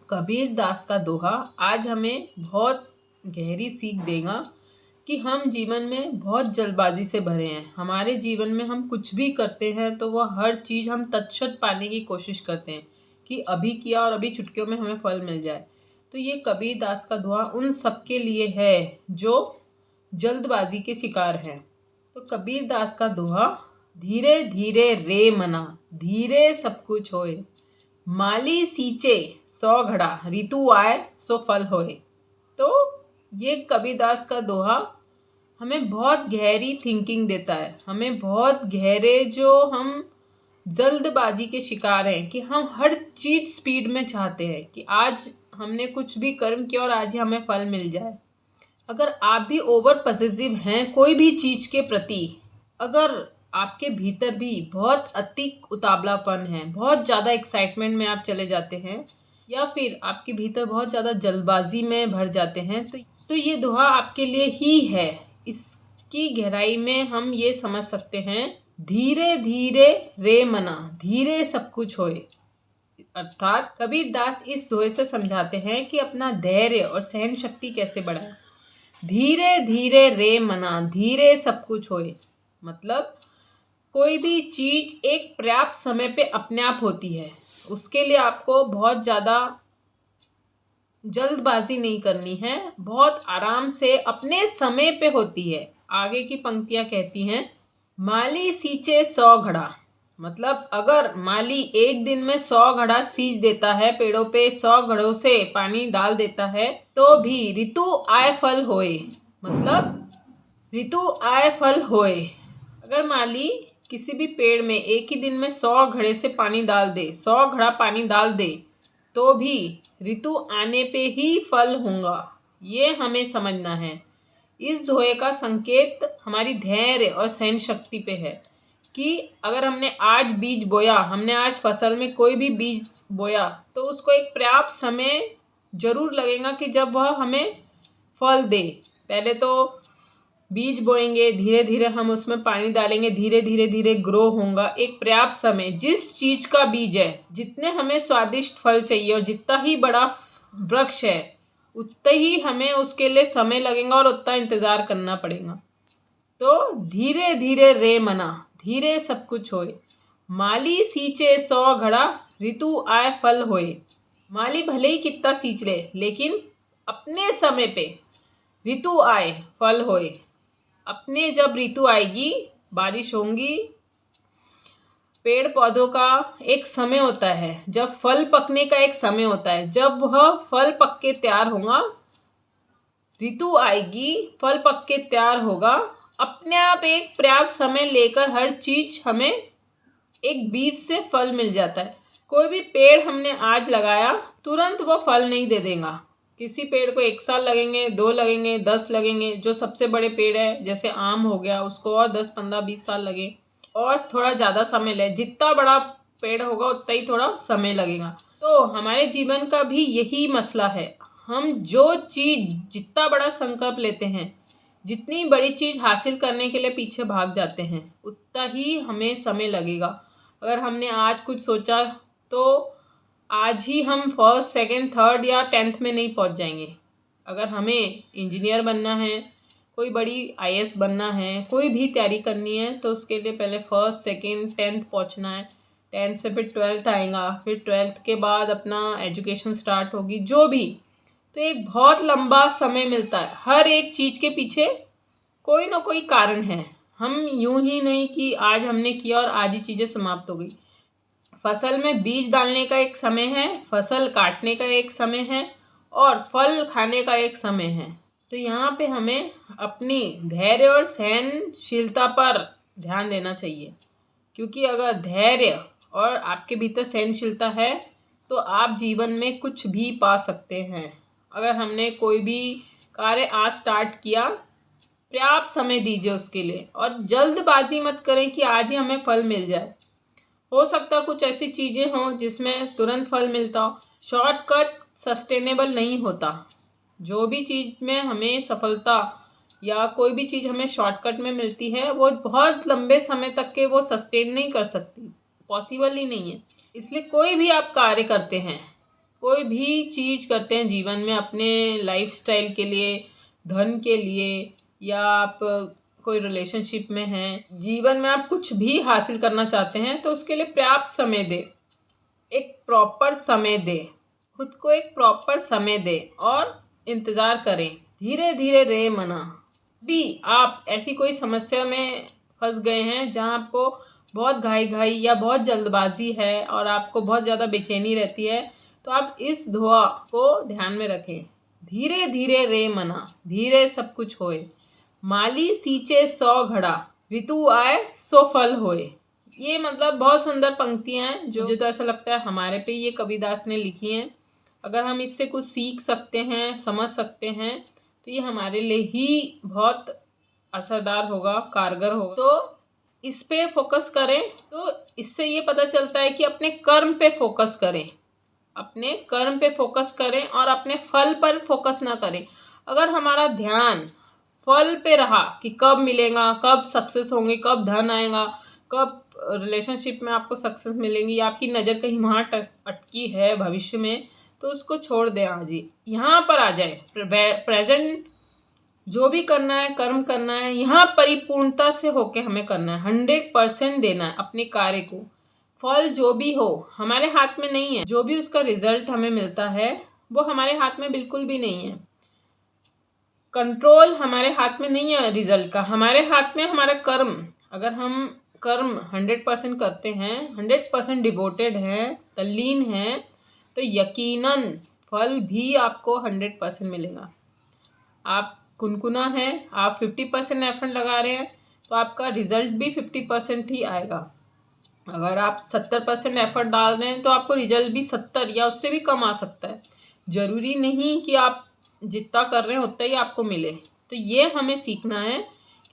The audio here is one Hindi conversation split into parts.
कबीर दास का दोहा आज हमें बहुत गहरी सीख देगा कि हम जीवन में बहुत जल्दबाजी से भरे हैं। हमारे जीवन में हम कुछ भी करते हैं तो वह हर चीज़ हम तत्क्षण पाने की कोशिश करते हैं कि अभी किया और अभी चुटकियों में हमें फल मिल जाए। तो ये कबीर दास का दोहा उन सबके लिए है जो जल्दबाजी के शिकार हैं। तो कबीर दास का दोहा, धीरे धीरे रे मना, धीरे सब कुछ होए, माली सींचे 100 घड़ा, ऋतु आए सो फल होए। तो ये कबीरदास का दोहा हमें बहुत गहरी थिंकिंग देता है। हमें बहुत गहरे, जो हम जल्दबाजी के शिकार हैं कि हम हर चीज़ स्पीड में चाहते हैं कि आज हमने कुछ भी कर्म किया और आज ही हमें फल मिल जाए। अगर आप भी ओवर पॉसेसिव हैं कोई भी चीज़ के प्रति, अगर आपके भीतर भी बहुत अति उतावलापन है, बहुत ज़्यादा एक्साइटमेंट में आप चले जाते हैं, या फिर आपके भीतर बहुत ज़्यादा जल्दबाजी में भर जाते हैं, तो ये दोहा आपके लिए ही है। इसकी गहराई में हम ये समझ सकते हैं, धीरे धीरे रे मना, धीरे सब कुछ होए। अर्थात कबीर दास इस दोहे से समझाते हैं कि अपना धैर्य और सहन शक्ति कैसे बढ़ाएं। धीरे धीरे रे मना, धीरे सब कुछ होए, मतलब कोई भी चीज़ एक पर्याप्त समय पे अपने आप होती है। उसके लिए आपको बहुत ज़्यादा जल्दबाजी नहीं करनी है, बहुत आराम से अपने समय पे होती है। आगे की पंक्तियाँ कहती हैं, माली सींचे 100 घड़ा, मतलब अगर माली एक दिन में 100 घड़ा सींच देता है, पेड़ों पे 100 घड़ों से पानी डाल देता है, तो भी ऋतु आए फल होए, मतलब ऋतु आए फल होए। अगर माली किसी भी पेड़ में एक ही दिन में 100 घड़े से पानी डाल दे, 100 घड़ा पानी डाल दे, तो भी ऋतु आने पे ही फल होगा। ये हमें समझना है। इस दोहे का संकेत हमारी धैर्य और सहन शक्ति पे है कि अगर हमने आज बीज बोया, हमने आज फसल में कोई भी बीज बोया, तो उसको एक पर्याप्त समय जरूर लगेगा कि जब वह हमें फल दे। पहले तो बीज बोएंगे, धीरे धीरे हम उसमें पानी डालेंगे, धीरे धीरे धीरे ग्रो होगा। एक पर्याप्त समय, जिस चीज़ का बीज है, जितने हमें स्वादिष्ट फल चाहिए और जितना ही बड़ा वृक्ष है, उतना ही हमें उसके लिए समय लगेगा और उतना इंतज़ार करना पड़ेगा। तो धीरे धीरे रे मना, धीरे सब कुछ होए, माली सींचे 100 घड़ा, ऋतु आए फल होए। माली भले ही कितना सींच ले, लेकिन अपने समय पे ऋतु आए फल होए। अपने जब ऋतु आएगी, बारिश होंगी, पेड़ पौधों का एक समय होता है, जब फल पकने का एक समय होता है, जब वह फल पक के तैयार होगा, ऋतु आएगी, फल पक के तैयार होगा, अपने आप एक पर्याप्त समय लेकर हर चीज़ हमें एक बीज से फल मिल जाता है। कोई भी पेड़ हमने आज लगाया, तुरंत वो फल नहीं दे देगा। किसी पेड़ को 1 साल लगेंगे, 2 लगेंगे, 10 लगेंगे। जो सबसे बड़े पेड़ है जैसे आम हो गया, उसको और 10, 15, 20 साल लगे, और थोड़ा ज़्यादा समय ले। जितना बड़ा पेड़ होगा उतना ही थोड़ा समय लगेगा। तो हमारे जीवन का भी यही मसला है। हम जो चीज़, जितना बड़ा संकल्प लेते हैं, जितनी बड़ी चीज़ हासिल करने के लिए पीछे भाग जाते हैं, उतना ही हमें समय लगेगा। अगर हमने आज कुछ सोचा तो आज ही हम फर्स्ट, सेकंड, थर्ड या 10th में नहीं पहुंच जाएंगे। अगर हमें इंजीनियर बनना है, कोई बड़ी आईएएस बनना है, कोई भी तैयारी करनी है, तो उसके लिए पहले फर्स्ट, सेकंड, 10th पहुंचना है। 10th से फिर 12th आएगा, फिर 12th के बाद अपना एजुकेशन स्टार्ट होगी, जो भी। तो एक बहुत लंबा समय मिलता है। हर एक चीज़ के पीछे कोई ना कोई कारण है। हम यूं ही नहीं कि आज हमने किया और आज ही चीज़ें समाप्त हो गई। फसल में बीज डालने का एक समय है, फसल काटने का एक समय है, और फल खाने का एक समय है। तो यहाँ पे हमें अपनी धैर्य और सहनशीलता पर ध्यान देना चाहिए, क्योंकि अगर धैर्य और आपके भीतर सहनशीलता है तो आप जीवन में कुछ भी पा सकते हैं। अगर हमने कोई भी कार्य आज स्टार्ट किया, पर्याप्त समय दीजिए उसके लिए, और जल्दबाजी मत करें कि आज ही हमें फल मिल जाए। हो सकता कुछ ऐसी चीज़ें हों जिसमें तुरंत फल मिलता हो। शॉर्टकट सस्टेनेबल नहीं होता। जो भी चीज़ में हमें सफलता या कोई भी चीज़ हमें शॉर्टकट में मिलती है, वो बहुत लंबे समय तक के वो सस्टेन नहीं कर सकती, पॉसिबल ही नहीं है। इसलिए कोई भी आप कार्य करते हैं, कोई भी चीज़ करते हैं जीवन में अपने लाइफस्टाइल के लिए, धन के लिए, या आप कोई रिलेशनशिप में हैं, जीवन में आप कुछ भी हासिल करना चाहते हैं तो उसके लिए पर्याप्त समय दें, एक प्रॉपर समय दें, खुद को एक प्रॉपर समय दें और इंतज़ार करें। धीरे धीरे रे मना। भी आप ऐसी कोई समस्या में फंस गए हैं जहां आपको बहुत घाई या बहुत जल्दबाजी है और आपको बहुत ज़्यादा बेचैनी रहती है, तो आप इस दुआ को ध्यान में रखें। धीरे धीरे रे मना, धीरे सब कुछ होए। माली सींचे 100 घड़ा, ऋतु आए सो फल होए। ये मतलब बहुत सुंदर पंक्तियां हैं जो मुझे तो ऐसा लगता है हमारे पे ये कबीरदास ने लिखी हैं। अगर हम इससे कुछ सीख सकते हैं, समझ सकते हैं, तो ये हमारे लिए ही बहुत असरदार होगा, कारगर होगा। तो इस पे फोकस करें। तो इससे ये पता चलता है कि अपने कर्म पे फोकस करें, अपने कर्म पे फोकस करें और अपने फल पर फोकस ना करें। अगर हमारा ध्यान फल पे रहा कि कब मिलेगा, कब सक्सेस होंगे, कब धन आएगा, कब रिलेशनशिप में आपको सक्सेस मिलेंगी, आपकी नज़र कहीं वहाँ अटकी है भविष्य में, तो उसको छोड़ दें। आज ही यहाँ पर आ जाए, प्रेजेंट जो भी करना है, कर्म करना है, यहाँ परिपूर्णता से होके हमें करना है, 100% देना है अपने कार्य को। फल जो भी हो हमारे हाथ में नहीं है, जो भी उसका रिजल्ट हमें मिलता है वो हमारे हाथ में बिल्कुल भी नहीं है। कंट्रोल हमारे हाथ में नहीं है रिजल्ट का, हमारे हाथ में हमारा कर्म। अगर हम कर्म 100% करते हैं, 100% डिवोटेड हैं, तल्लीन हैं, तो यकीनन फल भी आपको 100% मिलेगा। आप कुनकुना है, आप 50% एफर्ट लगा रहे हैं, तो आपका रिजल्ट भी 50% ही आएगा। अगर आप 70% एफर्ट डाल रहे हैं तो आपको रिजल्ट भी 70 या उससे भी कम आ सकता है। ज़रूरी नहीं कि आप जितना कर रहे हैं उतना ही आपको मिले। तो ये हमें सीखना है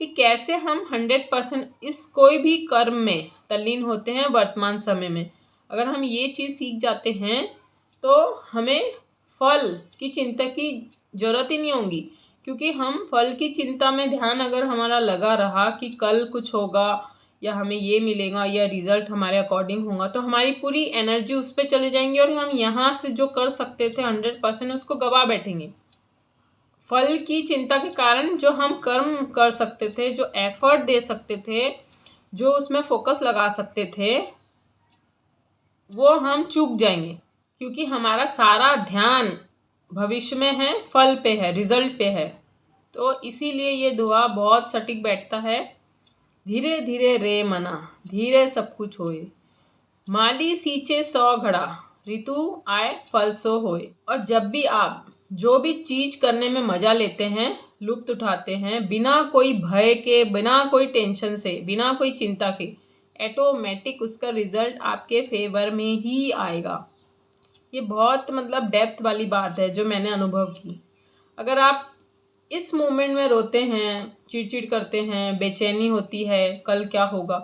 कि कैसे हम 100% इस कोई भी कर्म में तल्लीन होते हैं वर्तमान समय में। अगर हम ये चीज़ सीख जाते हैं तो हमें फल की चिंता की ज़रूरत ही नहीं होगी, क्योंकि हम फल की चिंता में ध्यान अगर हमारा लगा रहा कि कल कुछ होगा या हमें ये मिलेगा या रिज़ल्ट हमारे अकॉर्डिंग होगा, तो हमारी पूरी एनर्जी उस पर चली जाएंगी और हम यहाँ से जो कर सकते थे 100% उसको गवा बैठेंगे। फल की चिंता के कारण जो हम कर्म कर सकते थे, जो एफर्ट दे सकते थे, जो उसमें फोकस लगा सकते थे, वो हम चूक जाएंगे, क्योंकि हमारा सारा ध्यान भविष्य में है, फल पे है, रिजल्ट पे है। तो इसीलिए ये दुआ बहुत सटीक बैठता है। धीरे धीरे रे मना, धीरे सब कुछ होए। माली सींचे 100 घड़ा, ऋतु आए फल सो होए। और जब भी आप जो भी चीज़ करने में मज़ा लेते हैं, लुत्फ़ उठाते हैं, बिना कोई भय के, बिना कोई टेंशन से, बिना कोई चिंता के, ऑटोमेटिक उसका रिज़ल्ट आपके फेवर में ही आएगा। ये बहुत मतलब डेप्थ वाली बात है जो मैंने अनुभव की। अगर आप इस मोमेंट में रोते हैं, चिड़चिड़ करते हैं, बेचैनी होती है कल क्या होगा,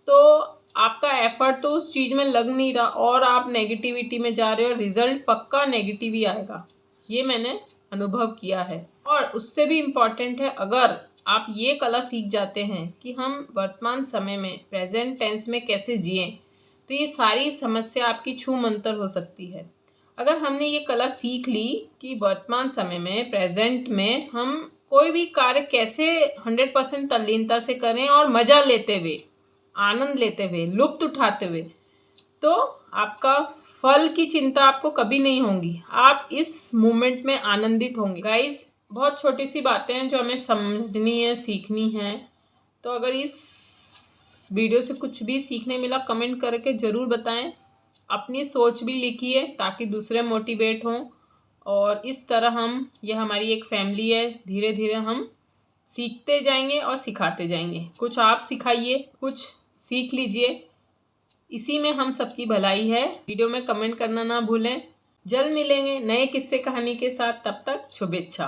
तो आपका एफर्ट तो उस चीज़ में लग नहीं रहा और आप नेगेटिविटी में जा रहे हो, रिज़ल्ट पक्का नेगेटिव ही आएगा। ये मैंने अनुभव किया है। और उससे भी इम्पॉर्टेंट है, अगर आप ये कला सीख जाते हैं कि हम वर्तमान समय में प्रेजेंट टेंस में कैसे जिएं, तो ये सारी समस्या आपकी छू मंतर हो सकती है। अगर हमने ये कला सीख ली कि वर्तमान समय में, प्रेजेंट में, हम कोई भी कार्य कैसे 100% तल्लीनता से करें और मज़ा लेते हुए, आनंद लेते हुए, लुत्फ़ उठाते हुए, तो आपका फल की चिंता आपको कभी नहीं होगी। आप इस मोमेंट में आनंदित होंगे। गाइस, बहुत छोटी सी बातें हैं जो हमें समझनी है, सीखनी है। तो अगर इस वीडियो से कुछ भी सीखने मिला, कमेंट करके ज़रूर बताएं। अपनी सोच भी लिखिए ताकि दूसरे मोटिवेट हों। और इस तरह ये हमारी एक फैमिली है, धीरे धीरे हम सीखते जाएंगे और सिखाते जाएंगे। कुछ आप सिखाइए, कुछ सीख लीजिए, इसी में हम सबकी भलाई है। वीडियो में कमेंट करना ना भूलें। जल्द मिलेंगे नए किस्से कहानी के साथ, तब तक शुभेच्छा।